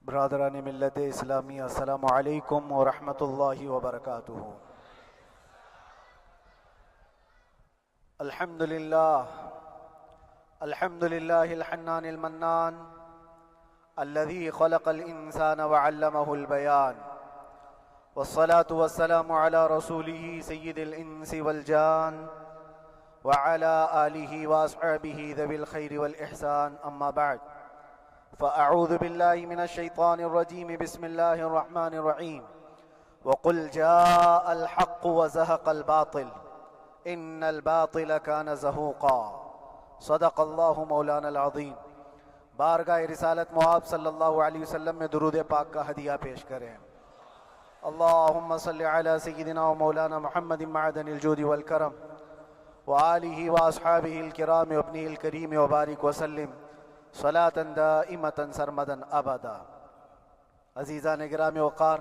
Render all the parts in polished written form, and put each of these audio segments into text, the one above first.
برادران ملت اسلامی، السلام علیکم ورحمۃ اللہ وبرکاتہ۔ الحمدللہ الحنان المنان الذي خلق الانسان وعلمه البيان، والصلاة والسلام على رسوله سید الانس والجان وعلى آلہ واصحابہ ذوی الخیر والاحسان، اما بعد فأعوذ بالله من الشيطان الرجيم، بسم الله الرحمن الرحيم، وقل جاء الحق وزهق الباطل إن الباطل كان زهوقا، صدق الله مولانا العظیم۔ بارگاہ رسالت مآب صلی اللہ علیہ وسلم میں درود پاک کا ہدیہ پیش کریں۔ اللہم صلی علی سیدنا و مولانا محمد معدن الجود والکرم وآلہ واصحابہ الکرام وابنہ الکریم وبارک وسلم صلاة دائمة سرمدا ابدا۔ عزیزان گرامی وقار،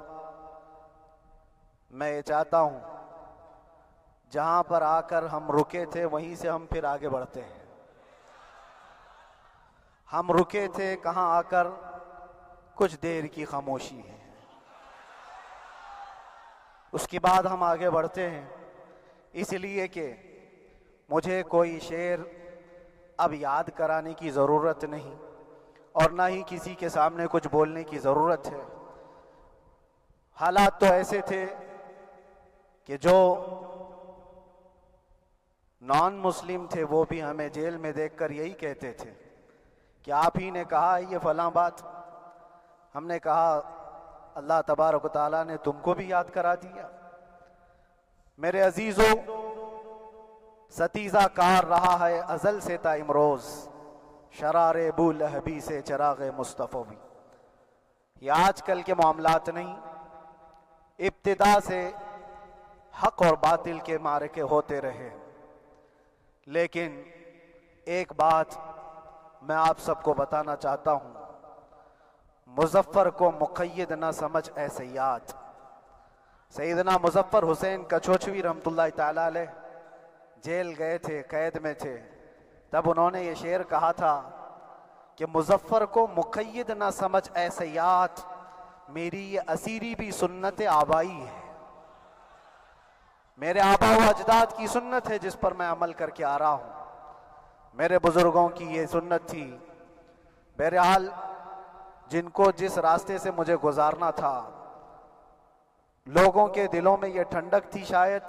میں یہ چاہتا ہوں جہاں پر آ کر ہم رکے تھے وہیں سے ہم پھر آگے بڑھتے ہیں۔ ہم رکے تھے کہاں آ کر؟ کچھ دیر کی خاموشی ہے، اس کے بعد ہم آگے بڑھتے ہیں، اس لیے کہ مجھے کوئی شعر اب یاد کرانے کی ضرورت نہیں اور نہ ہی کسی کے سامنے کچھ بولنے کی ضرورت ہے۔ حالات تو ایسے تھے کہ جو نان مسلم تھے وہ بھی ہمیں جیل میں دیکھ کر یہی کہتے تھے کہ آپ ہی نے کہا یہ فلاں بات۔ ہم نے کہا اللہ تبارک و تعالیٰ نے تم کو بھی یاد کرا دیا۔ میرے عزیزو، ستیزہ کار رہا ہے ازل سے تا امروز، شرار بو لہبی سے چراغ مصطفی بھی۔ یہ آج کل کے معاملات نہیں، ابتدا سے حق اور باطل کے معرکے ہوتے رہے، لیکن ایک بات میں آپ سب کو بتانا چاہتا ہوں، مظفر کو مقید نہ سمجھ اے سیاد۔ سیدنا مظفر حسین کچھوچھوی رحمت اللہ تعالی علیہ جیل گئے تھے، قید میں تھے، تب انہوں نے یہ شعر کہا تھا کہ مظفر کو مقید نہ سمجھ اے سیاد، میری یہ اسیری بھی سنت آبائی ہے، میرے آبا و اجداد کی سنت ہے جس پر میں عمل کر کے آ رہا ہوں، میرے بزرگوں کی یہ سنت تھی۔ بہرحال جن کو جس راستے سے مجھے گزارنا تھا، لوگوں کے دلوں میں یہ ٹھنڈک تھی شاید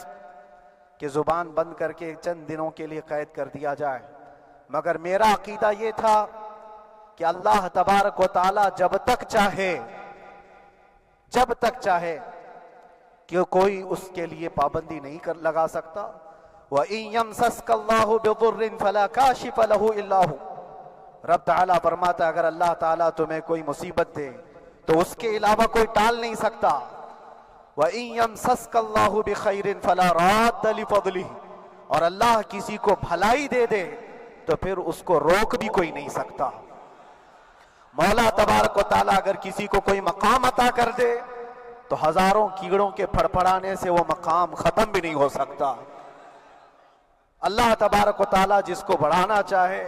کہ زبان بند کر کے چند دنوں کے لیے قید کر دیا جائے، مگر میرا عقیدہ یہ تھا کہ اللہ تبارک و تعالی جب تک چاہے کہ کوئی اس کے لیے پابندی نہیں لگا سکتا۔ وَإِن يَمْسَسْكَ اللَّهُ بِضُرٍّ فَلَا كَاشِفَ لَهُ إِلَّا هُوَ۔ رب تعالیٰ فرماتا ہے اگر اللہ تعالیٰ تمہیں کوئی مصیبت دے تو اس کے علاوہ کوئی ٹال نہیں سکتا۔ وَإِن يَمْسَسْكَ اللَّهُ بِخَيْرٍ فَلَا رَادَّ لِفَضْلِهِ، اور اللہ کسی کو بھلائی دے دے تو پھر اس کو روک بھی کوئی نہیں سکتا۔ مولا تبارک و تعالیٰ اگر کسی کو کوئی مقام عطا کر دے تو ہزاروں کیڑوں کے پھڑپڑانے سے وہ مقام ختم بھی نہیں ہو سکتا۔ اللہ تبارک و تعالیٰ جس کو بڑھانا چاہے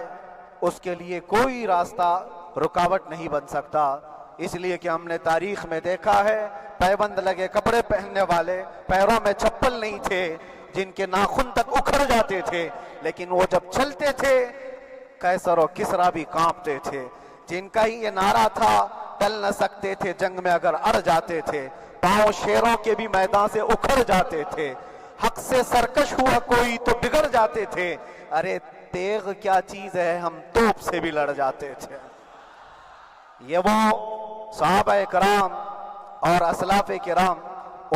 اس کے لیے کوئی راستہ رکاوٹ نہیں بن سکتا۔ اس لیے کہ ہم نے تاریخ میں دیکھا ہے پیبند لگے کپڑے پہننے والے، پیروں میں چپل نہیں تھے، جن کے ناخن تک اکھڑ جاتے تھے، لیکن وہ جب چلتے تھے قیصر و کسریٰ بھی کانپتے تھے، جن کا ہی یہ نعرہ تھا ٹل نہ سکتے تھے جنگ میں اگر اڑ جاتے تھے، پاؤں شیروں کے بھی میدان سے اکھڑ جاتے تھے، حق سے سرکش ہوا کوئی تو بگڑ جاتے تھے، ارے تیغ کیا چیز ہے ہم توپ سے بھی لڑ جاتے تھے۔ یہ وہ صحابہ کرام اور اسلاف کرام،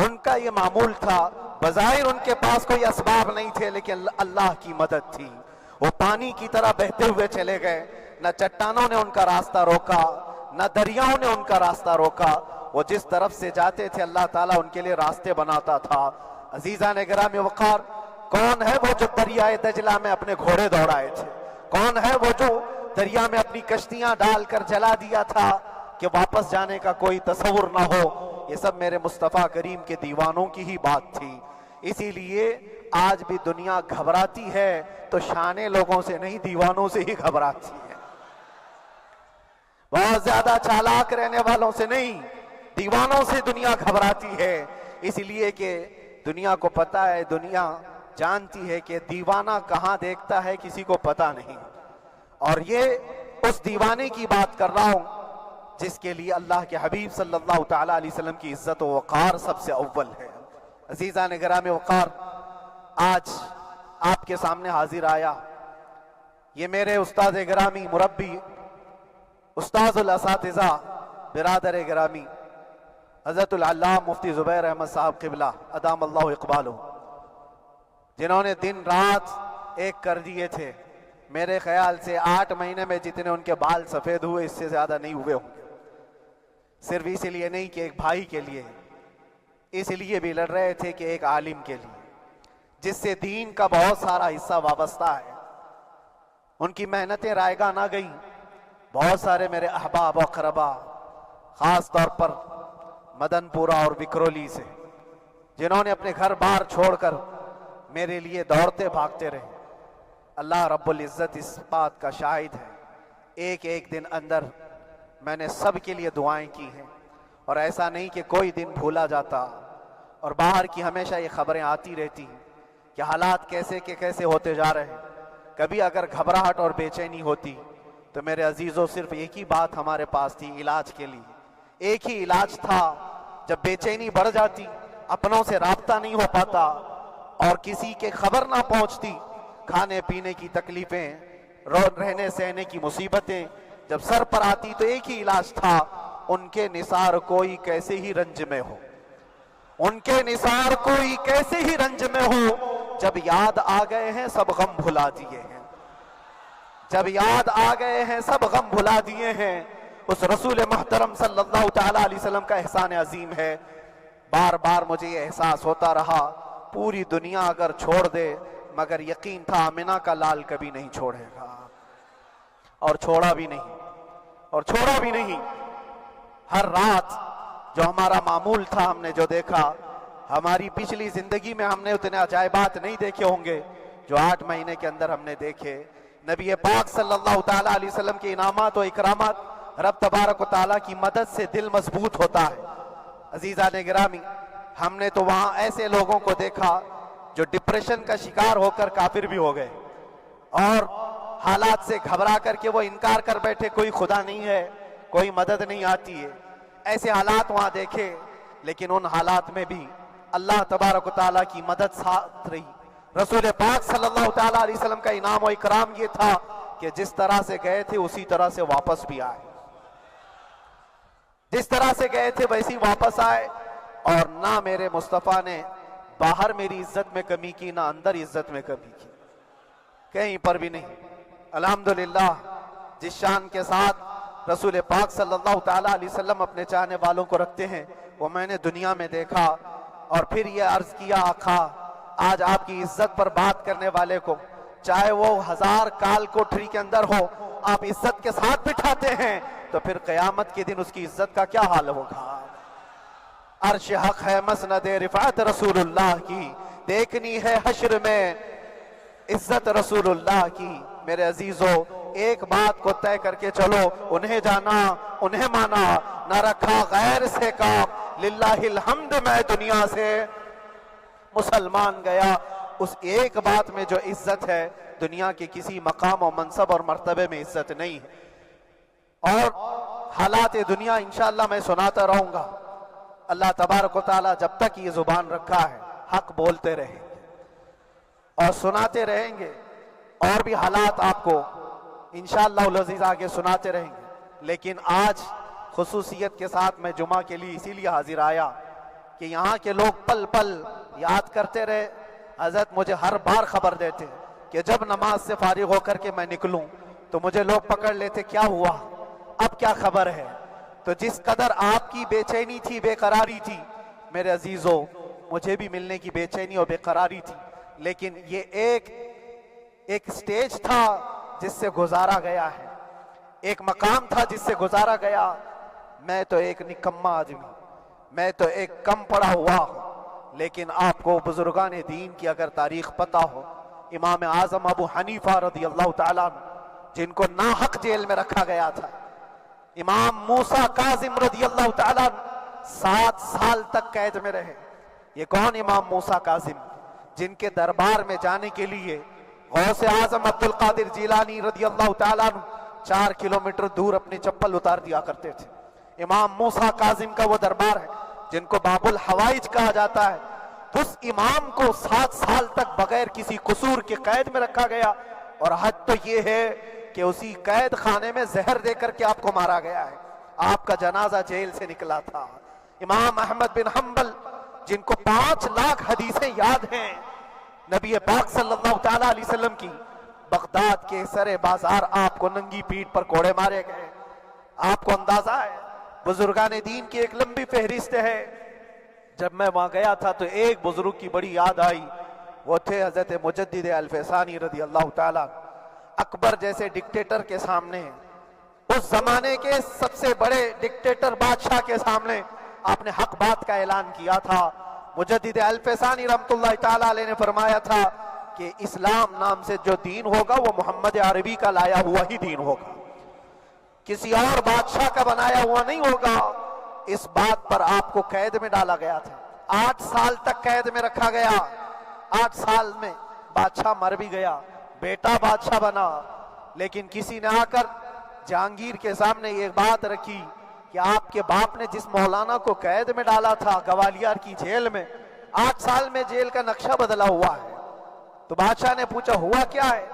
ان کا یہ معمول تھا۔ بظاہر ان کے پاس کوئی اسباب نہیں تھے، لیکن اللہ کی مدد تھی، وہ پانی کی طرح بہتے ہوئے چلے گئے، نہ چٹانوں نے ان کا راستہ روکا، نہ دریاؤں نے ان کا راستہ روکا، وہ جس طرف سے جاتے تھے اللہ تعالیٰ ان کے لیے راستے بناتا تھا۔ عزیزان گرامی وقار، کون ہے وہ جو دریائے دجلہ میں اپنے گھوڑے دوڑائے تھے؟ کون ہے وہ جو دریا میں اپنی کشتیاں ڈال کر جلا دیا تھا کہ واپس جانے کا کوئی تصور نہ ہو؟ یہ سب میرے مصطفیٰ کریم کے دیوانوں کی ہی بات تھی۔ اسی لیے آج بھی دنیا گھبراتی ہے تو شانے لوگوں سے نہیں، دیوانوں سے ہی گھبراتی ہے۔ بہت زیادہ چالاک رہنے والوں سے نہیں، دیوانوں سے دنیا گھبراتی ہے، اس لیے کہ دنیا کو پتا ہے، دنیا جانتی ہے کہ دیوانہ کہاں دیکھتا ہے کسی کو پتا نہیں۔ اور یہ اس دیوانے کی بات کر رہا ہوں جس کے لیے اللہ کے حبیب صلی اللہ تعالیٰ علیہ وسلم کی عزت و وقار سب سے اول ہے۔ عزیزان گرامی وقار، آج آپ کے سامنے حاضر آیا، یہ میرے استاد گرامی، مربی، استاذ الاساتذہ، برادر گرامی حضرت العلامہ مفتی زبیر احمد صاحب قبلہ ادام اللہ اقبالہ، جنہوں نے دن رات ایک کر دیے تھے۔ میرے خیال سے 8 مہینے میں جتنے ان کے بال سفید ہوئے اس سے زیادہ نہیں ہوئے ہوں گے، صرف اس لیے نہیں کہ ایک بھائی کے لیے، اس لیے بھی لڑ رہے تھے کہ ایک عالم کے لیے جس سے دین کا بہت سارا حصہ وابستہ ہے۔ ان کی محنتیں رائگاں نہ گئیں۔ بہت سارے میرے احباب و اقربا، خاص طور پر مدن پورہ اور وکرولی سے، جنہوں نے اپنے گھر بار چھوڑ کر میرے لیے دوڑتے بھاگتے رہے، اللہ رب العزت اس بات کا شاہد ہے، ایک ایک دن اندر میں نے سب کے لیے دعائیں کی ہیں، اور ایسا نہیں کہ کوئی دن بھولا جاتا، اور باہر کی ہمیشہ یہ خبریں آتی رہتی ہیں کہ حالات کیسے کے کیسے ہوتے جا رہے ہیں۔ کبھی اگر گھبراہٹ اور بے چینی ہوتی تو میرے عزیزوں صرف ایک ہی بات ہمارے پاس تھی علاج کے لیے، ایک ہی علاج تھا۔ جب بے چینی بڑھ جاتی، اپنوں سے رابطہ نہیں ہو پاتا اور کسی کے خبر نہ پہنچتی، کھانے پینے کی تکلیفیں، رہنے سہنے کی مصیبتیں جب سر پر آتی تو ایک ہی علاج تھا، ان کے نثار کوئی کیسے ہی رنج میں ہو، ان کے نثار کوئی کیسے ہی رنج میں ہو، جب یاد آ گئے ہیں سب غم بھلا دیے ہیں، جب یاد آ گئے ہیں سب غم بھلا دیے ہیں۔ اس رسول محترم صلی اللہ تعالیٰ علیہ وسلم کا احسان عظیم ہے۔ بار بار مجھے یہ احساس ہوتا رہا، پوری دنیا اگر چھوڑ دے مگر یقین تھا آمنہ کا لال کبھی نہیں چھوڑے گا، اور چھوڑا بھی نہیں، اور چھوڑا بھی نہیں۔ ہر رات جو ہمارا معمول تھا، ہم نے جو دیکھا، ہماری پچھلی زندگی میں ہم نے اتنے عجائبات نہیں دیکھے ہوں گے جو 8 مہینے کے اندر ہم نے دیکھے۔ نبی پاک صلی اللہ تعالیٰ علیہ وسلم کے انعامات و اکرامات، رب تبارک و تعالیٰ کی مدد سے دل مضبوط ہوتا ہے۔ عزیزان گرامی، ہم نے تو وہاں ایسے لوگوں کو دیکھا جو ڈپریشن کا شکار ہو کر کافر بھی ہو گئے، اور حالات سے گھبرا کر کے وہ انکار کر بیٹھے، کوئی خدا نہیں ہے، کوئی مدد نہیں آتی ہے۔ ایسے حالات وہاں دیکھے، لیکن ان حالات میں بھی اللہ تبارک و تعالیٰ کی مدد ساتھ رہی۔ رسول پاک صلی اللہ تعالیٰ علیہ وسلم کا انعام و اکرام یہ تھا کہ جس طرح سے گئے تھے اسی طرح سے واپس بھی آئے، جس طرح سے گئے تھے ویسی واپس آئے، اور نہ میرے مصطفیٰ نے باہر میری عزت میں کمی کی، نہ اندر عزت میں کمی کی، کہیں پر بھی نہیں۔ الحمدللہ، جس شان کے ساتھ رسول پاک صلی اللہ تعالیٰ علیہ وسلم اپنے چاہنے والوں کو رکھتے ہیں، وہ میں نے دنیا میں دیکھا، اور پھر یہ عرض کیا، آقا آج آپ کی عزت پر بات کرنے والے کو چاہے وہ 1000 کال کوٹری کے اندر ہو، آپ عزت کے ساتھ بٹھاتے ہیں تو پھر قیامت کے دن اس کی عزت کا کیا حال ہوگا۔ عرش حق ہے مسند رفعت رسول اللہ کی، دیکھنی ہے حشر میں عزت رسول اللہ کی۔ میرے عزیزو، ایک بات کو طے کر کے چلو، انہیں جانا انہیں مانا، نہ رکھا غیر سے کام، للہ الحمد میں دنیا سے مسلمان گیا۔ اس ایک بات میں جو عزت ہے، دنیا کے کسی مقام و منصب اور مرتبے میں عزت نہیں ہے۔ اور حالات دنیا انشاءاللہ میں سناتا رہوں گا۔ اللہ تبارک و تعالیٰ جب تک یہ زبان رکھا ہے، حق بولتے رہیں گے اور سناتے رہیں گے، اور بھی حالات آپ کو انشاءاللہ العزیز آگے سناتے رہیں گے۔ لیکن آج خصوصیت کے ساتھ میں جمعہ کے لیے اسی لیے حاضر آیا کہ یہاں کے لوگ پل پل یاد کرتے رہے۔ حضرت مجھے ہر بار خبر دیتے کہ جب نماز سے فارغ ہو کر کے میں نکلوں تو مجھے لوگ پکڑ لیتے، کیا ہوا، اب کیا خبر ہے۔ تو جس قدر آپ کی بے چینی تھی، بے قراری تھی، میرے عزیزو مجھے بھی ملنے کی بے چینی اور بے قراری تھی، لیکن یہ ایک سٹیج تھا جس سے گزارا گیا ہے، ایک مقام تھا جس سے گزارا گیا۔ میں تو ایک نکما آدمی، میں تو ایک کم پڑا ہوا ہوں، لیکن آپ کو بزرگان دین کی اگر تاریخ پتہ ہو، امام اعظم ابو حنیفہ رضی اللہ تعالیٰ عنہ، جن کو ناحق جیل میں رکھا گیا تھا، امام موسیٰ کاظم رضی اللہ تعالیٰ 7 سال تک قید میں رہے۔ یہ کون امام موسیٰ کاظم؟ جن کے دربار میں جانے کے لیے غوث اعظم عبد القادر جیلانی رضی اللہ تعالیٰ 4 کلومیٹر دور اپنی چپل اتار دیا کرتے تھے۔ امام موسیٰ کاظم کا وہ دربار ہے جن کو باب الحوائج کہا جاتا ہے۔ تو اس امام کو 7 سال تک بغیر کسی قصور کے قید میں رکھا گیا، اور حد تو یہ ہے کہ اسی قید خانے میں زہر دے کر کے آپ کو مارا گیا ہے۔ آپ کا جنازہ جیل سے نکلا تھا۔ امام احمد بن حنبل جن کو 5 لاکھ حدیثیں یاد ہیں، نبی پاک صلی اللہ تعالیٰ علیہ وسلم کی، بغداد کے سرے بازار آپ کو ننگی پیٹھ پر کوڑے مارے گئے۔ آپ کو اندازہ ہے بزرگان دین کی ایک لمبی فہرست ہے۔ جب میں وہاں گیا تھا تو ایک بزرگ کی بڑی یاد آئی، وہ تھے حضرت مجدد الفیسانی رضی اللہ تعالیٰ۔ اکبر جیسے ڈکٹیٹر کے سامنے، اس زمانے کے سب سے بڑے ڈکٹیٹر بادشاہ کے سامنے آپ نے حق بات کا اعلان کیا تھا۔ مجدد الفیسانی رحمت اللہ تعالیٰ علیہ نے فرمایا تھا کہ اسلام نام سے جو دین ہوگا وہ محمد عربی کا لایا ہوا ہی دین ہوگا، کسی اور بادشاہ کا بنایا ہوا نہیں ہوگا۔ اس بات پر آپ کو قید میں ڈالا گیا تھا، 8 سال تک قید میں رکھا گیا۔ 8 سال میں بادشاہ مر بھی گیا، بیٹا بادشاہ بنا، لیکن کسی نے آ کر جہانگیر کے سامنے یہ بات رکھی کہ آپ کے باپ نے جس مولانا کو قید میں ڈالا تھا گوالیار کی جیل میں، 8 سال میں جیل کا نقشہ بدلا ہوا ہے۔ تو بادشاہ نے پوچھا ہوا کیا ہے؟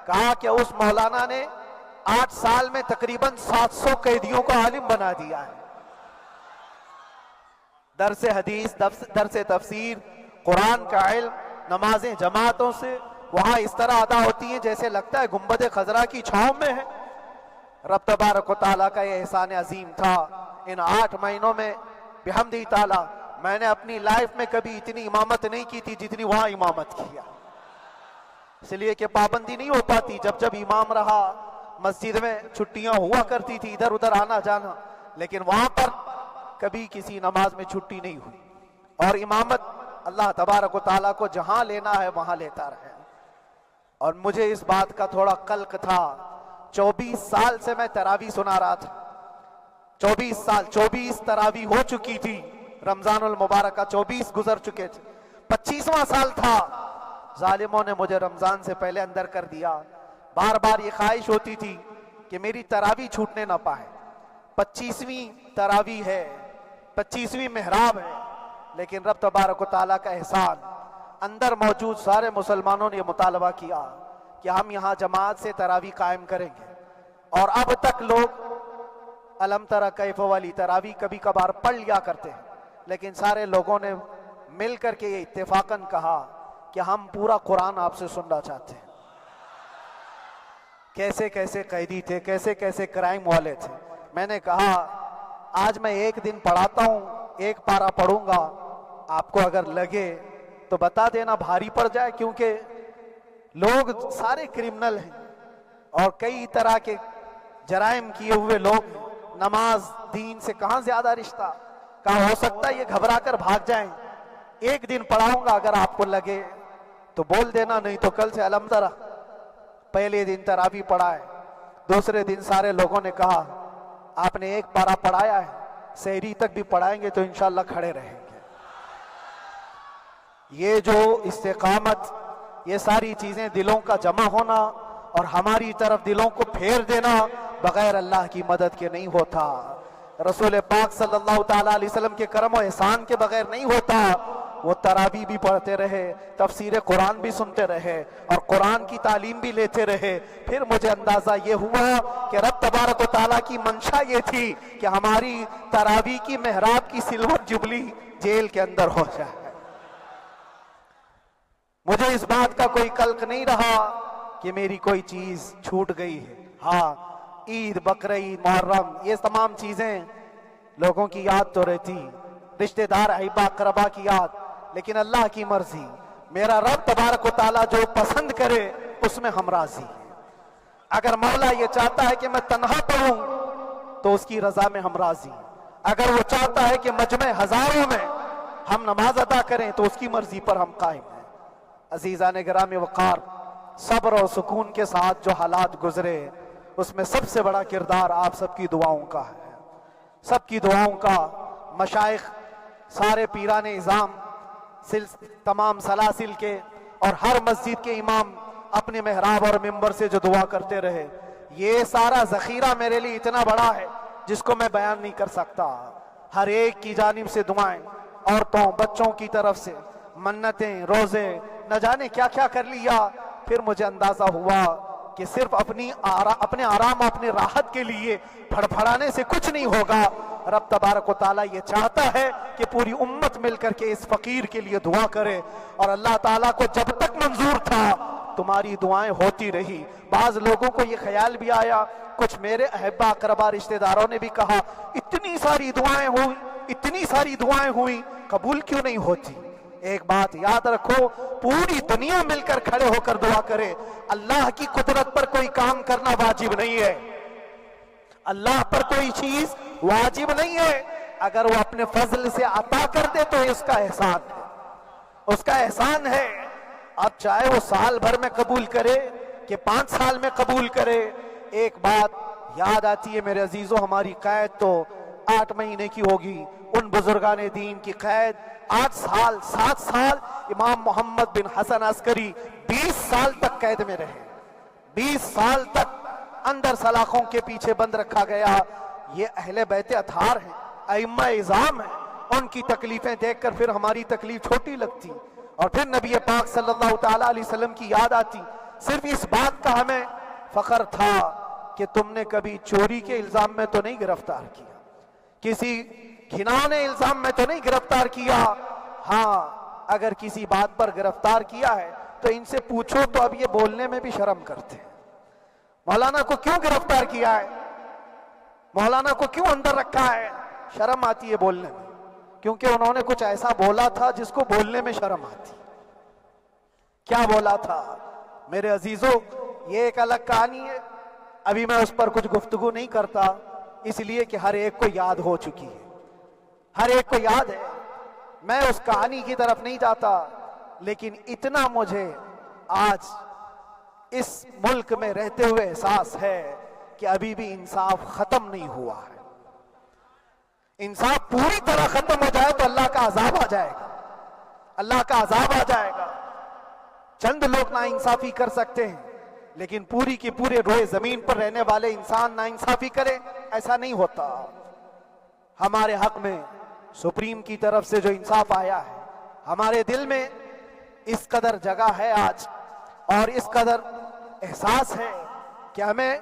کہا کہ اس مولانا نے 8 سال میں تقریباً 700 قیدیوں کو عالم بنا دیا ہے۔ درس حدیث، درس تفسیر، قرآن کا علم، نمازیں جماعتوں سے وہاں اس طرح ادا ہوتی ہیں جیسے لگتا ہے گنبد خضرا کی چھاؤں میں ہے۔ رب تبارک و تعالیٰ کا یہ احسان عظیم تھا۔ ان 8 مہینوں میں بحمدہ تعالیٰ میں نے اپنی لائف میں کبھی اتنی امامت نہیں کی تھی جتنی وہاں امامت کیا، اس لیے کہ پابندی نہیں ہو پاتی۔ جب جب امام رہا مسجد میں چھٹیاں ہوا کرتی تھی، ادھر ادھر آنا جانا، لیکن وہاں پر کبھی کسی نماز میں چھٹی نہیں ہوئی۔ اور امامت اللہ تبارک و تعالیٰ کو جہاں لینا ہے وہاں لیتا رہے۔ اور مجھے اس بات کا تھوڑا قلق تھا، 24 سال سے میں تراویح سنا رہا تھا، 24 سال، 24 تراویح ہو چکی تھی، رمضان المبارک کا 24 گزر چکے تھے، 25واں سال تھا، ظالموں نے مجھے رمضان سے پہلے اندر کر دیا۔ بار بار یہ خواہش ہوتی تھی کہ میری تراویح چھوٹنے نہ پائے، 25ویں تراویح ہے، 25ویں محراب ہے، لیکن رب تبارک و تعالیٰ کا احسان، اندر موجود سارے مسلمانوں نے یہ مطالبہ کیا کہ ہم یہاں جماعت سے تراویح قائم کریں گے۔ اور اب تک لوگ الم تری کیف والی تراویح کبھی کبھار پڑھ لیا کرتے ہیں، لیکن سارے لوگوں نے مل کر کے یہ اتفاقاً کہا کہ ہم پورا قرآن آپ سے سننا چاہتے ہیں۔ کیسے کیسے قیدی تھے، کیسے کیسے کرائم والے تھے۔ میں نے کہا آج میں ایک دن پڑھاتا ہوں، ایک پارہ پڑھوں گا، آپ کو اگر لگے تو بتا دینا، بھاری پڑ جائے، کیونکہ لوگ سارے کرمنل ہیں اور کئی طرح کے جرائم کیے ہوئے لوگ ہیں۔ نماز دین سے کہاں زیادہ رشتہ، کہاں ہو سکتا ہے یہ گھبرا کر بھاگ جائیں۔ ایک دن پڑھاؤں گا، اگر آپ کو لگے تو بول دینا، نہیں تو کل سے الحمد للہ۔ پہلے دن تراویح پڑھا ہے، دوسرے دن سارے لوگوں نے کہا آپ نے ایک پارہ پڑھایا ہے، سحری تک بھی پڑھائیں گے تو انشاءاللہ کھڑے رہیں گے۔ یہ جو استقامت، یہ ساری چیزیں دلوں کا جمع ہونا اور ہماری طرف دلوں کو پھیر دینا بغیر اللہ کی مدد کے نہیں ہوتا، رسول پاک صلی اللہ تعالیٰ علیہ وسلم کے کرم و احسان کے بغیر نہیں ہوتا۔ وہ تراویح بھی پڑھتے رہے، تفسیر قرآن بھی سنتے رہے اور قرآن کی تعلیم بھی لیتے رہے۔ پھر مجھے اندازہ یہ ہوا کہ رب تبارک و تعالیٰ کی منشا یہ تھی کہ ہماری تراویح کی محراب کی سلور جبلی جیل کے اندر ہو جائے۔ مجھے اس بات کا کوئی قلق نہیں رہا کہ میری کوئی چیز چھوٹ گئی ہے۔ ہاں، عید، بقرعید، محرم، یہ تمام چیزیں لوگوں کی یاد تو رہتی، رشتہ دار، احبا، اقربا کی یاد، لیکن اللہ کی مرضی، میرا رب تبارک و تعالیٰ جو پسند کرے اس میں ہم راضی ہیں۔ اگر مولا یہ چاہتا ہے کہ میں تنہا پڑھوں تو اس کی رضا میں ہم راضی ہیں، اگر وہ چاہتا ہے کہ مجمع ہزاروں میں ہم نماز ادا کریں تو اس کی مرضی پر ہم قائم ہیں۔ عزیزان گرامی وقار، صبر و سکون کے ساتھ جو حالات گزرے اس میں سب سے بڑا کردار آپ سب کی دعاؤں کا ہے، سب کی دعاؤں کا۔ مشائخ، سارے پیران اعظام، تمام سلاسل کے اور ہر مسجد کے امام اپنے محراب اور منبر سے جو دعا کرتے رہے، یہ سارا ذخیرہ میرے لیے اتنا بڑا ہے جس کو میں بیان نہیں کر سکتا۔ ہر ایک کی جانب سے دعائیں، عورتوں بچوں کی طرف سے منتیں، روزے، نہ جانے کیا کیا کر لیا۔ پھر مجھے اندازہ ہوا کہ صرف اپنے آرام، اپنے راحت کے لیے پھڑپھڑانے سے کچھ نہیں ہوگا۔ رب تبارک و تعالیٰ یہ چاہتا ہے کہ پوری امت مل کر کے اس فقیر کے لیے دعا کرے، اور اللہ تعالیٰ کو جب تک منظور تھا تمہاری دعائیں ہوتی رہی۔ بعض لوگوں کو یہ خیال بھی آیا، کچھ میرے احبا اقربا رشتہ داروں نے بھی کہا اتنی ساری دعائیں ہوئی، اتنی ساری دعائیں ہوئی، قبول کیوں نہیں ہوتی؟ ایک بات یاد رکھو، پوری دنیا مل کر کھڑے ہو کر دعا کرے، اللہ کی قدرت پر کوئی کام کرنا واجب نہیں ہے، اللہ پر کوئی چیز واجب نہیں ہے۔ اگر وہ اپنے فضل سے عطا کر دے تو اس کا احسان ہے، اس کا احسان ہے۔ اب چاہے وہ سال بھر میں قبول کرے کہ 5 سال میں قبول کرے، ایک بات یاد آتی ہے میرے عزیزوں، ہماری قید تو 8 مہینے کی ہوگی، ان بزرگان دین کی قید 8 سال 7 سال۔ امام محمد بن حسن عسکری 20 سال تک قید میں رہے، 20 سال تک اندر سلاخوں کے پیچھے بند رکھا گیا۔ یہ اہل بیت اطہار ہیں، ائمہ اعظام ہیں، ان کی تکلیفیں دیکھ کر پھر ہماری تکلیف چھوٹی لگتی، اور پھر نبی پاک صلی اللہ تعالیٰ علیہ وسلم کی یاد آتی۔ صرف اس بات کا ہمیں فخر تھا کہ تم نے کبھی چوری کے الزام میں تو نہیں گرفتار کیا، کسی گھناؤنے الزام میں تو نہیں گرفتار کیا۔ ہاں اگر کسی بات پر گرفتار کیا ہے تو ان سے پوچھو تو اب یہ بولنے میں بھی شرم کرتے ہیں، مولانا کو کیوں گرفتار کیا ہے، مولانا کو کیوں اندر رکھا ہے؟ شرم آتی ہے بولنے میں، کیونکہ انہوں نے کچھ ایسا بولا تھا جس کو بولنے میں شرم آتی۔ کیا بولا تھا میرے عزیزوں؟ یہ ایک الگ کہانی ہے، ابھی میں اس پر کچھ گفتگو نہیں کرتا، اس لیے کہ ہر ایک کو یاد ہو چکی ہے، ہر ایک کو یاد ہے۔ میں اس کہانی کی طرف نہیں جاتا، لیکن اتنا مجھے آج اس ملک میں رہتے ہوئے احساس ہے کہ ابھی بھی انصاف ختم نہیں ہوا ہے۔ انصاف پوری طرح ختم ہو جائے تو اللہ کا عذاب آ جائے گا، اللہ کا عذاب آ جائے گا۔ چند لوگ ناانصافی کر سکتے ہیں، لیکن پوری کی پورے روئے زمین پر رہنے والے انسان ناانصافی کرے، ایسا نہیں ہوتا۔ ہمارے حق میں سپریم کی طرف سے جو انصاف آیا ہے، ہمارے دل میں اس قدر جگہ ہے آج، اور اس قدر احساس ہے کہ ہمیں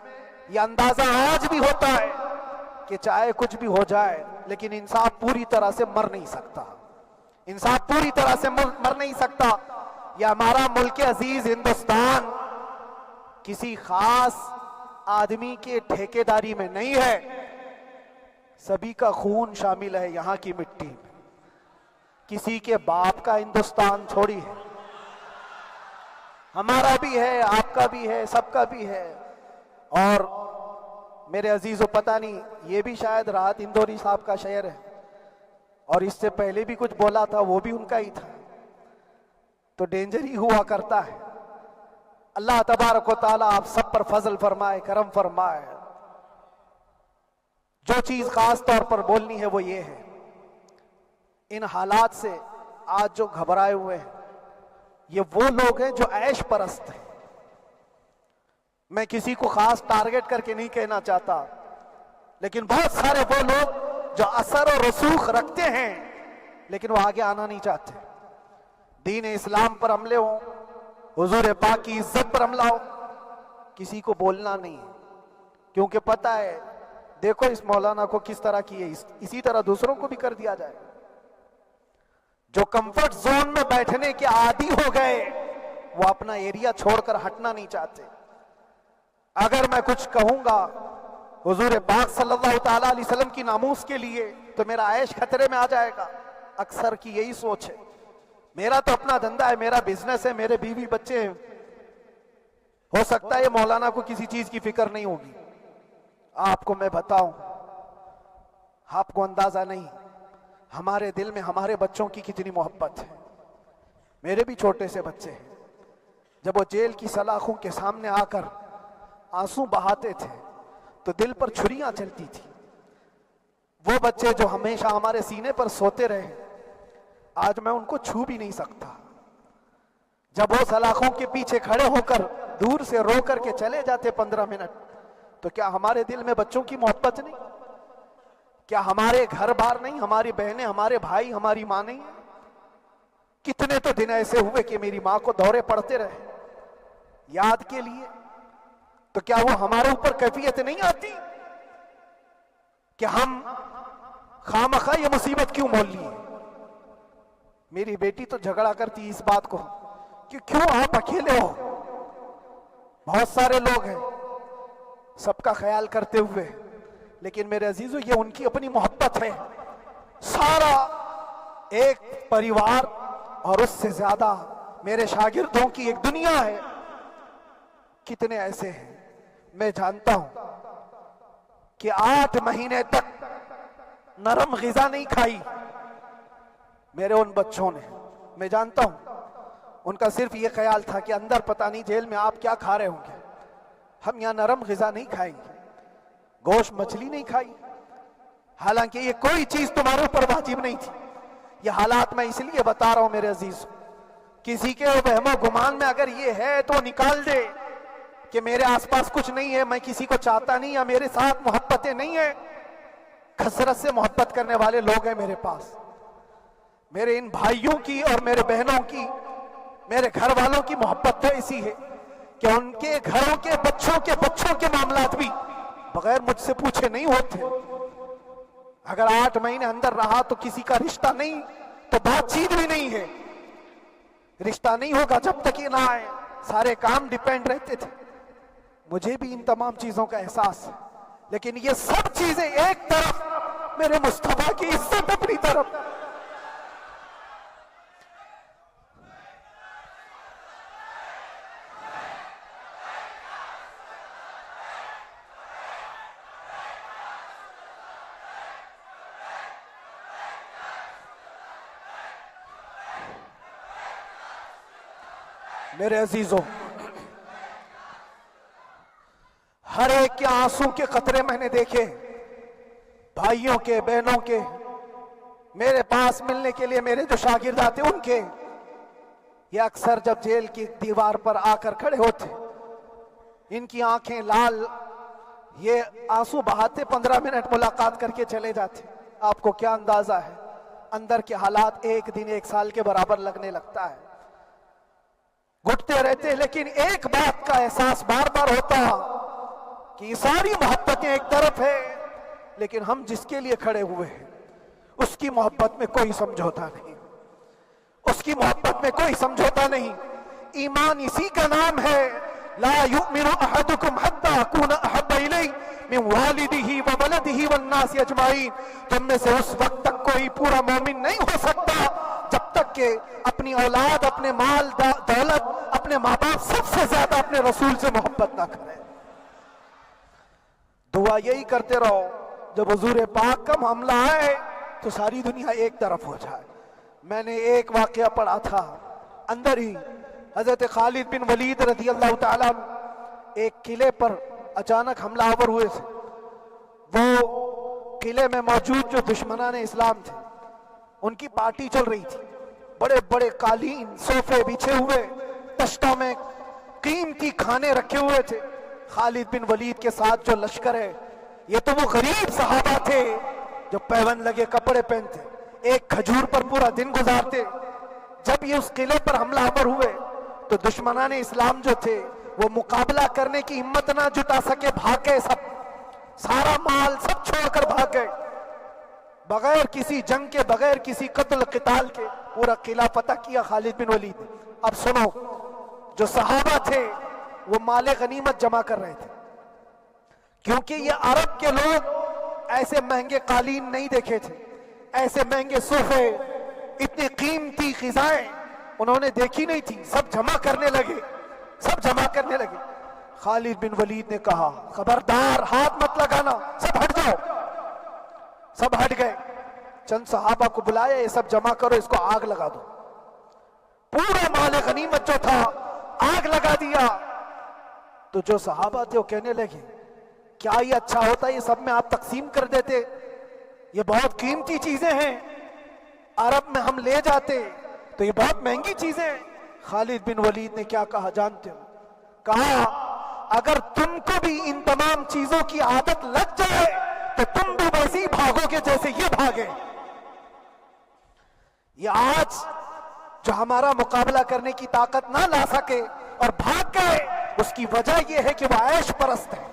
یہ اندازہ آج بھی ہوتا ہے کہ چاہے کچھ بھی ہو جائے لیکن انصاف پوری طرح سے مر نہیں سکتا، انصاف پوری طرح سے مر نہیں سکتا۔ یہ ہمارا ملک عزیز ہندوستان کسی خاص آدمی کے ٹھیکیداری میں نہیں ہے، سبھی کا خون شامل ہے یہاں کی مٹی میں، کسی کے باپ کا ہندوستان تھوڑی ہے، ہمارا بھی ہے، آپ کا بھی ہے، سب کا بھی ہے۔ اور میرے عزیزو پتہ نہیں، یہ بھی شاید راحت اندوری صاحب کا شعر ہے، اور اس سے پہلے بھی کچھ بولا تھا، وہ بھی ان کا ہی تھا، تو ڈینجر ہی ہوا کرتا ہے۔ اللہ تبارک و تعالیٰ آپ سب پر فضل فرمائے، کرم فرمائے۔ جو چیز خاص طور پر بولنی ہے وہ یہ ہے، ان حالات سے آج جو گھبرائے ہوئے ہیں یہ وہ لوگ ہیں جو عیش پرست ہیں۔ میں کسی کو خاص ٹارگٹ کر کے نہیں کہنا چاہتا، لیکن بہت سارے وہ لوگ جو اثر و رسوخ رکھتے ہیں لیکن وہ آگے آنا نہیں چاہتے۔ دین اسلام پر حملے ہوں، حضور پاک کی عزت پر حملہ ہو، کسی کو بولنا نہیں ہے، کیونکہ پتہ ہے دیکھو اس مولانا کو کس طرح کی ہے، اسی طرح دوسروں کو بھی کر دیا جائے۔ جو کمفرٹ زون میں بیٹھنے کے عادی ہو گئے وہ اپنا ایریا چھوڑ کر ہٹنا نہیں چاہتے۔ اگر میں کچھ کہوں گا حضور پاک صلی اللہ تعالیٰ علیہ وسلم کی ناموس کے لیے تو میرا عیش خطرے میں آ جائے گا۔ اکثر کی یہی سوچ ہے، میرا تو اپنا دھندا ہے، میرا بزنس ہے، میرے بیوی بچے ہیں، ہو سکتا ہے یہ مولانا کو کسی چیز کی فکر نہیں ہوگی۔ آپ کو میں بتاؤں، آپ کو اندازہ نہیں ہمارے دل میں ہمارے بچوں کی کتنی محبت ہے۔ میرے بھی چھوٹے سے بچے ہیں، جب وہ جیل کی سلاخوں کے سامنے آ کر آنسو بہاتے تھے تو دل پر چھریاں چلتی تھی. وہ بچے جو ہمیشہ ہمارے سینے پر سوتے رہے, آج میں ان کو چھو بھی نہیں سکتا. جب وہ سلاخوں کے پیچھے کھڑے ہو کر دور سے رو کر کے چلے جاتے 15 منٹ, تو کیا ہمارے دل میں بچوں کی محبت نہیں؟ کیا ہمارے گھر بار نہیں, ہماری بہنیں, ہمارے بھائی, ہماری ماں نہیں ہیں؟ کتنے تو دن ایسے ہوئے کہ میری ماں کو دورے پڑتے رہے یاد کے لیے. تو کیا وہ ہمارے اوپر کیفیت نہیں آتی کہ ہم خامخواہ یہ مصیبت کیوں مول لیے؟ میری بیٹی تو جھگڑا کرتی اس بات کو کہ کیوں آپ اکیلے ہو, بہت سارے لوگ ہیں سب کا خیال کرتے ہوئے. لیکن میرے عزیزو, یہ ان کی اپنی محبت ہے. سارا ایک پریوار اور اس سے زیادہ میرے شاگردوں کی ایک دنیا ہے. کتنے ایسے ہیں, میں جانتا ہوں کہ 8 مہینے تک نرم غذا نہیں کھائی میرے ان بچوں نے. میں جانتا ہوں ان کا صرف یہ خیال تھا کہ اندر پتہ نہیں جیل میں آپ کیا کھا رہے ہوں گے, ہم یہاں نرم غذا نہیں کھائیں گے, گوشت مچھلی نہیں کھائی. حالانکہ یہ کوئی چیز تمہارے اوپر واجب نہیں تھی. یہ حالات میں اس لیے بتا رہا ہوں میرے عزیز, کسی کے وہم و گمان میں اگر یہ ہے تو نکال دے کہ میرے آس پاس کچھ نہیں ہے, میں کسی کو چاہتا نہیں, یا میرے ساتھ محبتیں نہیں ہیں. کثرت سے محبت کرنے والے لوگ ہیں میرے پاس. میرے ان بھائیوں کی اور میرے بہنوں کی, میرے گھر والوں کی محبت تو ایسی ہے کہ ان کے گھروں کے بچوں کے معاملات بھی بغیر مجھ سے پوچھے نہیں ہوتے. اگر 8 مہینے اندر رہا تو کسی کا رشتہ نہیں تو بات چیت بھی نہیں ہے. رشتہ نہیں ہوگا جب تک یہ نہ آئے. سارے کام ڈیپینڈ رہتے تھے. مجھے بھی ان تمام چیزوں کا احساس ہے, لیکن یہ سب چیزیں ایک طرف, میرے مصطفیٰ کی عزت اپنی طرف. میرے عزیزوں, ہر ایک کے آنسوں کے قطرے میں نے دیکھے, بھائیوں کے, بہنوں کے, میرے پاس ملنے کے لیے میرے جو شاگرد آتے ان کے. یہ اکثر جب جیل کی دیوار پر آ کر کھڑے ہوتے, ان کی آنکھیں لال, یہ آنسو بہاتے 15 منٹ ملاقات کر کے چلے جاتے. آپ کو کیا اندازہ ہے اندر کے حالات ایک دن 1 سال کے برابر لگنے لگتا ہے. گھٹتے رہتے, لیکن ایک بات کا احساس بار بار ہوتا کہ یہ ساری محبتیں ایک طرف ہے, لیکن ہم جس کے لیے کھڑے ہوئے ہیں اس کی محبت میں کوئی سمجھوتا نہیں, اس کی محبت میں کوئی سمجھوتا نہیں. ایمان اسی کا نام ہے, لا یؤمن احدکم حتی اکون احب الیہ من والدہ وولدہ والناس اجمعین. تم میں سے اس وقت تک کوئی پورا مومن نہیں ہو سکتا جب تک کہ اپنی اولاد, اپنے مال دولت, اپنے ماں باپ, سب سے زیادہ اپنے رسول سے محبت نہ کرے. دعا یہی کرتے رہو جب حضور پاک کا معاملہ آئے تو ساری دنیا ایک طرف ہو جائے. میں نے ایک واقعہ پڑھا تھا اندر ہی, حضرت خالد بن ولید رضی اللہ تعالیٰ ایک قلعے پر اچانک حملہ آور ہوئے تھے. وہ قلعے میں موجود جو دشمنان اسلام تھے ان کی پارٹی چل رہی تھی. بڑے بڑے قالین, صوفے بچھے ہوئے, تشتوں میں قیمتی کھانے رکھے ہوئے تھے. خالد بن ولید کے ساتھ جو لشکر ہے, یہ تو وہ غریب صحابہ تھے جو پیون لگے کپڑے پہنتے, ایک کھجور پر پورا دن گزارتے. جب یہ اس قلعے پر حملہ آور ہوئے تو دشمنان اسلام جو تھے وہ مقابلہ کرنے کی ہمت نہ جٹا سکے, بھاگ گئے. سارا مال سب چھوڑ کر بھاگ گئے, بغیر کسی جنگ کے, بغیر کسی قتل قتال کے پورا قلعہ فتح کیا خالد بن ولید. اب سنو, جو صحابہ تھے وہ مال غنیمت جمع کر رہے تھے, کیونکہ یہ عرب کے لوگ ایسے مہنگے قالین نہیں دیکھے تھے, ایسے مہنگے صوفے, اتنی قیمتی غذائیں انہوں نے دیکھی نہیں تھی. سب جمع کرنے لگے. خالد بن ولید نے کہا, خبردار, ہاتھ مت لگانا, سب ہٹ جاؤ. سب ہٹ گئے. چند صحابہ کو بلایا, یہ سب جمع کرو, اس کو آگ لگا دو. پورا مال غنیمت جو تھا آگ لگا دیا. تو جو صحابہ تھے وہ کہنے لگے, کیا یہ اچھا ہوتا ہے یہ سب میں آپ تقسیم کر دیتے؟ یہ بہت قیمتی چیزیں ہیں، عرب میں ہم لے جاتے تو یہ بہت مہنگی چیزیں ہیں۔ خالد بن ولید نے کیا کہا جانتے ہو؟ کہا اگر تم کو بھی ان تمام چیزوں کی عادت لگ جائے تو تم بھی ویسے ہی بھاگو گے جیسے یہ بھاگے۔ یہ آج جو ہمارا مقابلہ کرنے کی طاقت نہ لا سکے اور بھاگ گئے، اس کی وجہ یہ ہے کہ وہ عیش پرست ہے،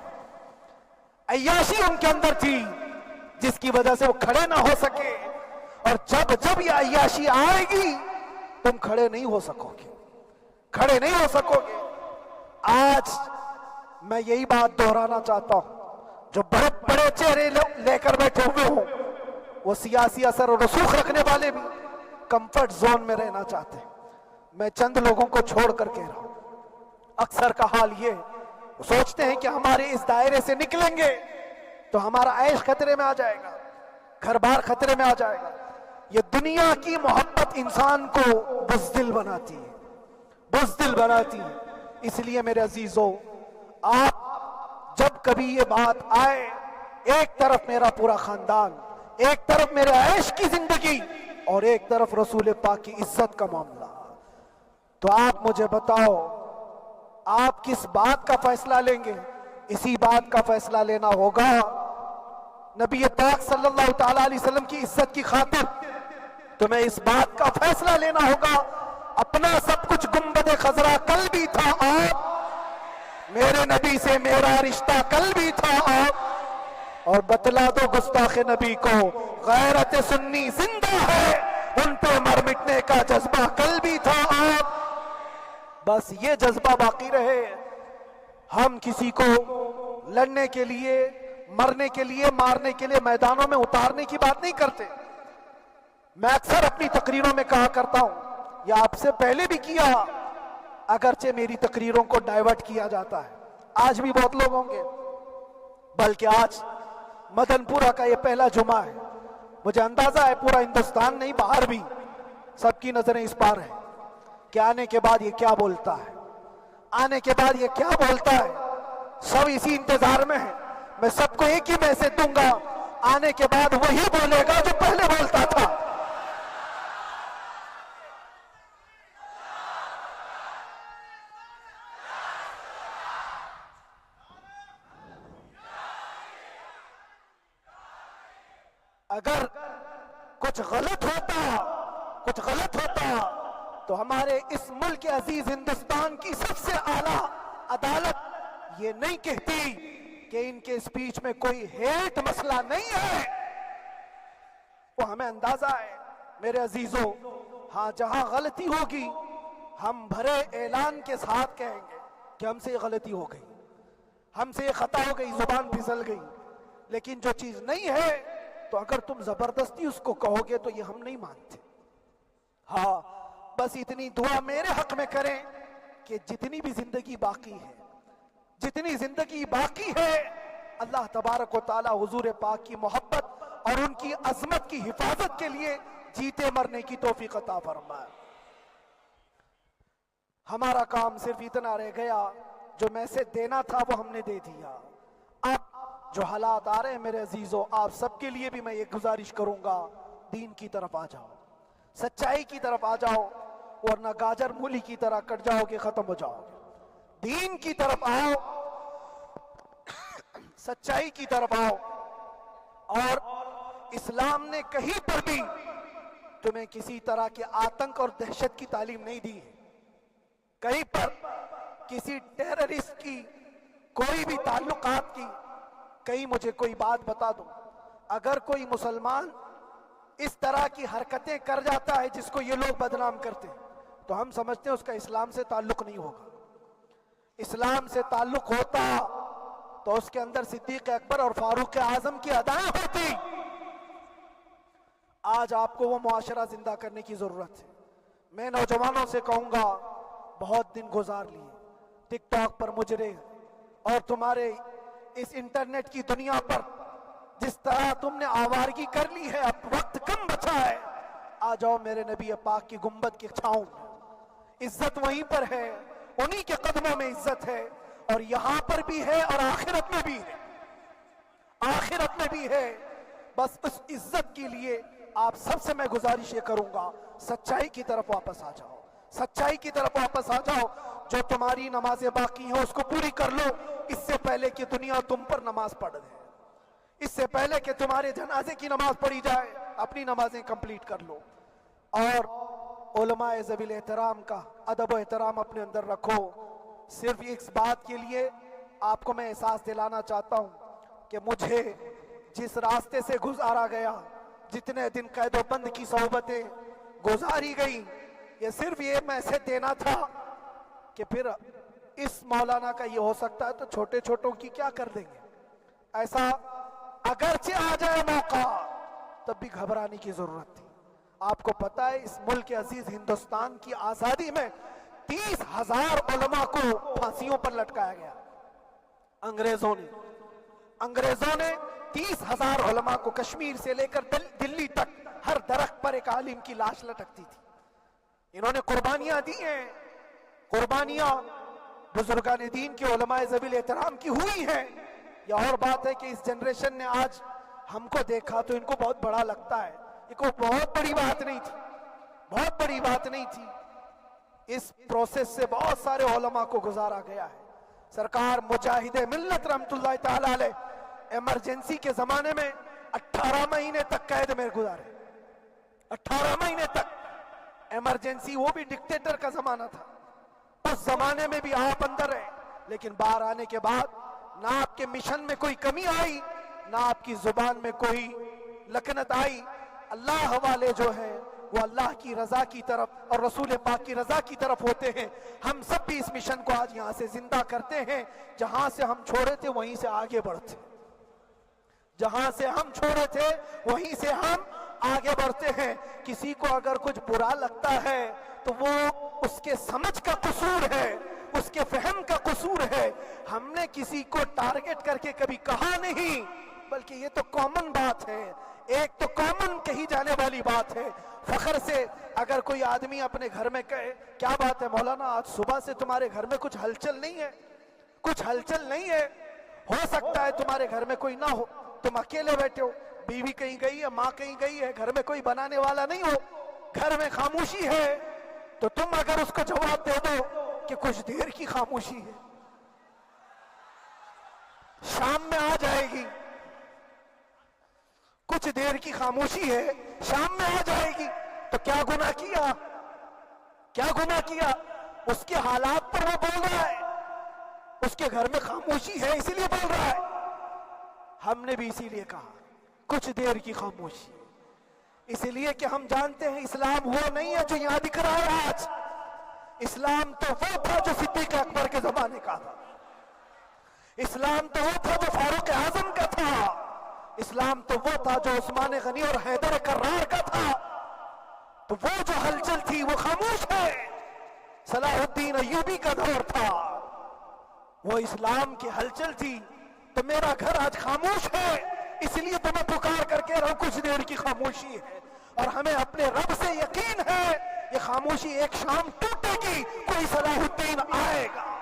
عیاشی ان کے اندر تھی جس کی وجہ سے وہ کھڑے نہ ہو سکے، اور جب یہ عیاشی آئے گی تم کھڑے نہیں ہو سکو گے، کھڑے نہیں ہو سکو گے۔ آج میں یہی بات دہرانا چاہتا ہوں، جو بڑے بڑے چہرے لے کر بیٹھے ہوئے ہوں، وہ سیاسی اثر و رسوخ رکھنے والے بھی کمفرٹ زون میں رہنا چاہتے ہیں۔ میں چند لوگوں کو چھوڑ کر کہہ رہا ہوں، اکثر کا حال یہ وہ سوچتے ہیں کہ ہمارے اس دائرے سے نکلیں گے تو ہمارا عیش خطرے میں آ جائے گا، گھر بار خطرے میں آ جائے گا۔ یہ دنیا کی محبت انسان کو بزدل بناتی ہے، بزدل بناتی ہے۔ اس لیے میرے عزیزو، آپ جب کبھی یہ بات آئے، ایک طرف میرا پورا خاندان، ایک طرف میرے عیش کی زندگی اور ایک طرف رسول پاک کی عزت کا معاملہ، تو آپ مجھے بتاؤ آپ کس بات کا فیصلہ لیں گے؟ اسی بات کا فیصلہ لینا ہوگا نبی پاک صلی اللہ تعالیٰ علیہ وسلم کی عزت کی خاطر تمہیں اس بات کا فیصلہ لینا ہوگا۔ اپنا سب کچھ گنبد خضرا کل بھی تھا آپ، میرے نبی سے میرا رشتہ کل بھی تھا آپ، اور بتلا دو گستاخ نبی کو غیرت سنی زندہ ہے، ان پہ مر مٹنے کا جذبہ کل بھی تھا آپ۔ بس یہ جذبہ باقی رہے، ہم کسی کو لڑنے کے لیے، مرنے کے لیے، مارنے کے لیے میدانوں میں اتارنے کی بات نہیں کرتے۔ میں اکثر اپنی تقریروں میں کہا کرتا ہوں، یا آپ سے پہلے بھی کیا، اگرچہ میری تقریروں کو ڈائیورٹ کیا جاتا ہے، آج بھی بہت لوگ ہوں گے، بلکہ آج مدن پورہ کا یہ پہلا جمعہ ہے، مجھے اندازہ ہے پورا ہندوستان نہیں باہر بھی سب کی نظریں اس پار ہیں کہ آنے کے بعد یہ کیا بولتا ہے، آنے کے بعد یہ کیا بولتا ہے۔ سب اسی انتظار میں ہیں، میں سب کو ایک ہی میسج دوں گا، آنے کے بعد وہی بولے گا جو پہلے بولتا تھا۔ اگر کچھ غلط ہوتا تو ہمارے اس ملک عزیز ہندوستان کی سب سے اعلیٰ عدالت یہ نہیں کہتی کہ ان کے اسپیچ میں کوئی ہیٹ مسئلہ نہیں ہے۔ وہ ہمیں اندازہ ہے میرے عزیزوں، ہاں جہاں غلطی ہوگی ہم بھرے اعلان کے ساتھ کہیں گے کہ ہم سے یہ غلطی ہو گئی، ہم سے یہ خطا ہو گئی، زبان پھسل گئی، لیکن جو چیز نہیں ہے تو اگر تم زبردستی اس کو کہو گے تو یہ ہم نہیں مانتے۔ ہاں بس اتنی دعا میرے حق میں کریں کہ جتنی بھی زندگی باقی ہے اللہ تبارک و تعالی حضور پاک کی محبت اور ان کی عظمت کی حفاظت کے لیے جیتے مرنے کی توفیق عطا فرمائے۔ ہمارا کام صرف اتنا رہ گیا، جو میسج دینا تھا وہ ہم نے دے دیا۔ اب جو حالات آ رہے ہیں میرے عزیزوں، آپ سب کے لیے بھی میں یہ گزارش کروں گا، دین کی طرف آ جاؤ، سچائی کی طرف آ جاؤ، ورنہ گاجر مولی کی طرح کٹ جاؤ گے، ختم ہو جاؤ گے۔ دین کی طرف آؤ، سچائی کی طرف آؤ، اور اسلام نے کہیں پر بھی تمہیں کسی طرح کے آتنک اور دہشت کی تعلیم نہیں دی ہے، کہیں پر کسی ٹیررسٹ کی کوئی بھی تعلقات کی۔ کہیں مجھے کوئی بات بتا دو، اگر کوئی مسلمان اس طرح کی حرکتیں کر جاتا ہے جس کو یہ لوگ بدنام کرتے ہیں تو ہم سمجھتے ہیں اس کا اسلام سے تعلق نہیں ہوگا۔ اسلام سے تعلق ہوتا تو اس کے اندر صدیق اکبر اور فاروق اعظم کی ادائیں ہوتی۔ آج آپ کو وہ معاشرہ زندہ کرنے کی ضرورت ہے۔ میں نوجوانوں سے کہوں گا، بہت دن گزار لیے ٹک ٹاک پر مجرے، اور تمہارے اس انٹرنیٹ کی دنیا پر جس طرح تم نے آوارگی کر لی ہے، اب وقت کم بچا ہے، آ جاؤ میرے نبی پاک کی گنبد کی چھاؤں میں۔ عزت وہیں پر ہے، انہی کے قدموں میں عزت ہے، اور یہاں پر بھی ہے اور آخرت میں بھی ہے۔ آخرت میں بھی ہے۔ بس اس عزت کے لیے آپ سب سے میں گزارش یہ کروں گا، سچائی کی طرف واپس آ جاؤ، سچائی کی طرف واپس آ جاؤ۔ جو تمہاری نمازیں باقی ہیں اس کو پوری کر لو، اس سے پہلے کہ دنیا تم پر نماز پڑھ دے، اس سے پہلے کہ تمہارے جنازے کی نماز پڑھی جائے، اپنی نمازیں کمپلیٹ کر لو۔ اور علماء ذوی احترام کا ادب و احترام اپنے اندر رکھو۔ صرف اس بات کے لیے آپ کو میں احساس دلانا چاہتا ہوں کہ مجھے جس راستے سے گزارا گیا، جتنے دن قید و بند کی صحبتیں گزاری گئی، یہ صرف یہ میسج دینا تھا کہ پھر اس مولانا کا یہ ہو سکتا ہے تو چھوٹے چھوٹوں کی کیا کر دیں گے۔ ایسا اگرچہ آ جائے موقع تب بھی گھبرانے کی ضرورت تھی۔ آپ کو پتہ ہے اس ملک عزیز ہندوستان کی آزادی میں 30,000 علماء کو پھانسیوں پر لٹکایا گیا۔ انگریزوں نے 30,000 علماء کو کشمیر سے لے کر دلی تک ہر درخت پر ایک عالم کی لاش لٹکتی تھی۔ انہوں نے قربانیاں دی ہیں، قربانیاں بزرگان دین کے علماء ذوی احترام کی ہوئی ہیں۔ یہ اور بات ہے کہ اس جنریشن نے آج ہم کو دیکھا تو ان کو بہت بڑا لگتا ہے، یہ کوئی بہت بڑی بات نہیں تھی، بہت بڑی بات نہیں تھی۔ اس پروسیس سے بہت سارے علماء کو گزارا گیا ہے۔ سرکار مجاہد ملت رحمت اللہ تعالی علیہ ایمرجنسی کے زمانے میں 18 مہینے تک قید میں گزارے، 18 مہینے تک ایمرجنسی، وہ بھی ڈکٹیٹر کا زمانہ تھا۔ اس زمانے میں بھی آپ اندر رہے، لیکن باہر آنے کے بعد نہ آپ کے مشن میں کوئی کمی آئی، نہ آپ کی زبان میں کوئی لکنت آئی۔ اللہ والے جو ہیں وہ اللہ کی رضا کی طرف اور رسول پاک کی رضا کی طرف ہوتے ہیں۔ ہم سب بھی اس مشن کو آج یہاں سے زندہ کرتے ہیں، جہاں سے ہم چھوڑے تھے وہیں سے آگے بڑھتے، جہاں سے ہم چھوڑے تھے وہیں سے ہم آگے بڑھتے ہیں۔ کسی کو اگر کچھ برا لگتا ہے تو وہ اس کے سمجھ کا قصور ہے، اس کے فہم کا قصور ہے۔ ہم نے کسی کو ٹارگٹ کر کے کبھی کہا نہیں، بلکہ یہ تو کامن بات ہے، ایک تو کامن کہی جانے والی بات ہے۔ فخر سے اگر کوئی آدمی اپنے گھر میں کہے کیا بات ہے مولانا آج صبح سے تمہارے گھر میں کچھ ہلچل نہیں ہے، کچھ ہلچل نہیں ہے، ہو سکتا ہے تمہارے گھر میں کوئی نہ ہو، تم اکیلے بیٹھے ہو، بیوی کہیں گئی ہے، ماں کہیں گئی ہے، گھر میں کوئی بنانے والا نہیں ہو، گھر میں خاموشی ہے، تو تم اگر اس کو جواب دے دو کہ کچھ دیر کی خاموشی ہے، شام میں آ جائے گی، کچھ دیر کی خاموشی ہے، شام میں آ جائے گی، تو کیا گناہ کیا، کیا گناہ کیا؟ اس کے حالات پر وہ بول رہا ہے، اس کے گھر میں خاموشی ہے اسی لیے بول رہا ہے۔ ہم نے بھی اسی لیے کہا کچھ دیر کی خاموشی، اسی لیے کہ ہم جانتے ہیں اسلام وہ نہیں ہے جو یہاں دکھ رہا ہے آج، اسلام تو وہ تھا جو صدیق اکبر کے زمانے کا تھا، اسلام تو وہ تھا جو فاروق اعظم کا تھا، اسلام تو وہ تھا جو عثمان غنی اور حیدر کرار کا تھا۔ تو وہ جو ہلچل تھی وہ خاموش ہے، صلاح الدین ایوبی کا دور تھا، وہ اسلام کی ہلچل تھی۔ تو میرا گھر آج خاموش ہے، اس لیے تو میں پکار کر کے رہا ہوں کچھ دیر کی خاموشی ہے، اور ہمیں اپنے رب سے یقین ہے یہ خاموشی ایک شام ٹوٹے گی، کوئی صلاح الدین آئے گا۔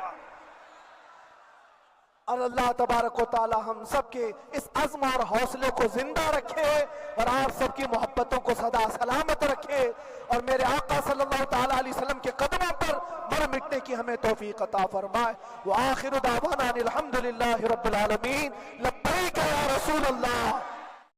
اور اللہ تبارک و تعالی ہم سب کے اس عزم اور حوصلے کو زندہ رکھے، اور آپ سب کی محبتوں کو سدا سلامت رکھے، اور میرے آقا صلی اللہ تعالی علیہ وسلم کے قدموں پر مر مٹنے کی ہمیں توفیق عطا فرمائے۔ وآخر دعوانا الحمدللہ رب العالمین، لبیک یا رسول اللہ۔